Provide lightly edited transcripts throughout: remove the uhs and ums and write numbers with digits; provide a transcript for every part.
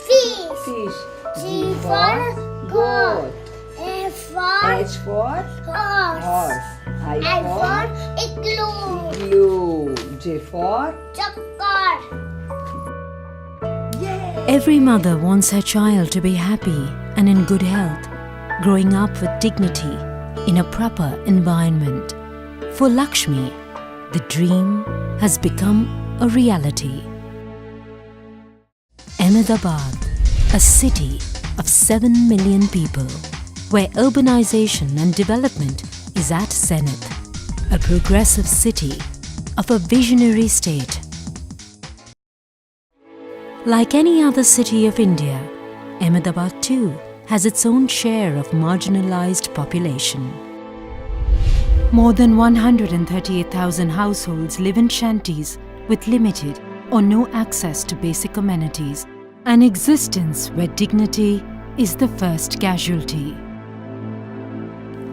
fish. Fish. G for goat. H for H for horse. I I for for igloo. igloo. J for Chakar. Every mother wants her child to be happy and in good health, growing up with dignity in a proper environment. For Lakshmi, the dream has become a reality. Ahmedabad, a city of 7 million people, where urbanization and development is at zenith, a progressive city of a visionary state. Like any other city of India, Ahmedabad too has its own share of marginalized population. More than 138,000 households live in shanties with limited or no access to basic amenities, an existence where dignity is the first casualty.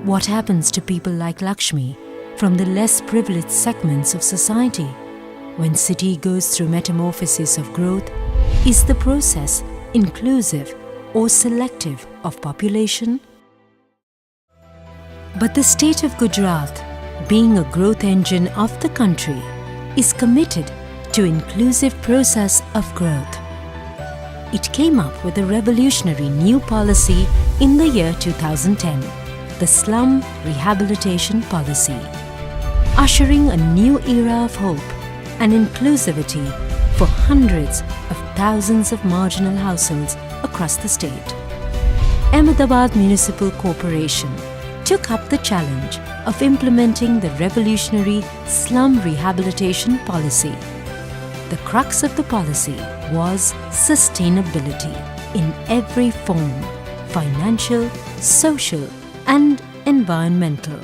What happens to people like Lakshmi from the less privileged segments of society when city goes through metamorphosis of growth? Is the process inclusive or selective of population? But the state of Gujarat, being a growth engine of the country, is committed to inclusive process of growth. It came up with a revolutionary new policy in the year 2010, the Slum Rehabilitation Policy, ushering a new era of hope and inclusivity for hundreds of thousands of marginal households across the state. Amdavad Municipal Corporation took up the challenge of implementing the revolutionary Slum Rehabilitation Policy. The crux of the policy was sustainability in every form: financial, social, and environmental.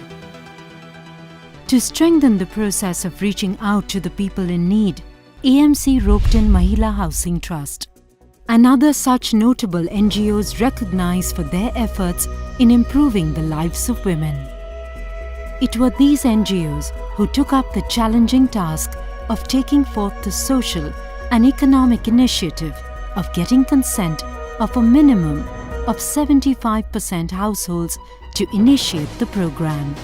To strengthen the process of reaching out to the people in need, AMC roped in Mahila Housing Trust and other such notable NGOs recognized for their efforts in improving the lives of women. It were these NGOs who took up the challenging task of taking forth the social and economic initiative of getting consent of a minimum of 75% households to initiate the program.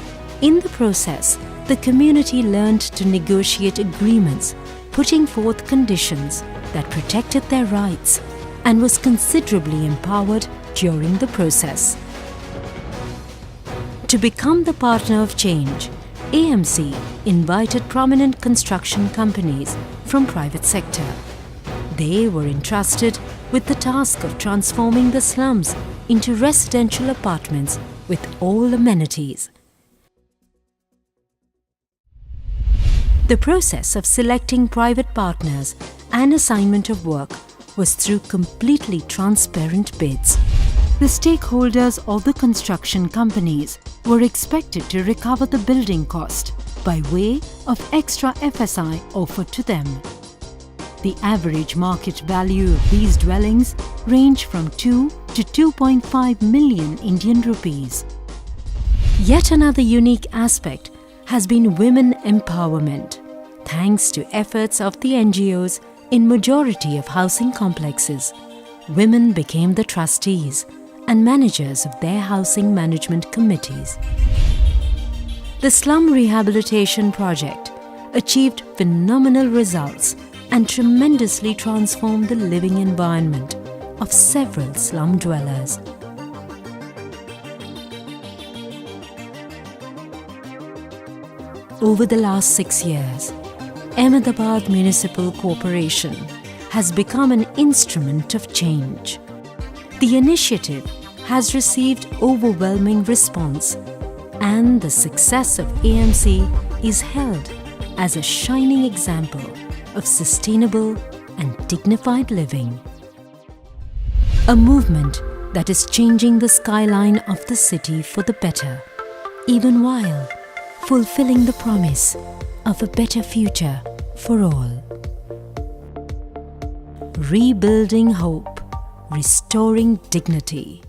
In the process, the community learned to negotiate agreements, putting forth conditions that protected their rights, and was considerably empowered during the process. To become the partner of change, AMC invited prominent construction companies from private sector. They were entrusted with the task of transforming the slums into residential apartments with all amenities. The process of selecting private partners and assignment of work was through completely transparent bids. The stakeholders of the construction companies were expected to recover the building cost by way of extra FSI offered to them. The average market value of these dwellings ranged from 2 to 2.5 million Indian rupees. Yet another unique aspect has been women empowerment. Thanks to efforts of the NGOs in majority of housing complexes, women became the trustees and managers of their housing management committees. The Slum Rehabilitation Project achieved phenomenal results and tremendously transformed the living environment of several slum dwellers. Over the last 6 years, Ahmedabad Municipal Corporation has become an instrument of change. The initiative has received overwhelming response, and the success of AMC is held as a shining example of sustainable and dignified living. A movement that is changing the skyline of the city for the better, even while fulfilling the promise of a better future for all. Rebuilding hope, restoring dignity.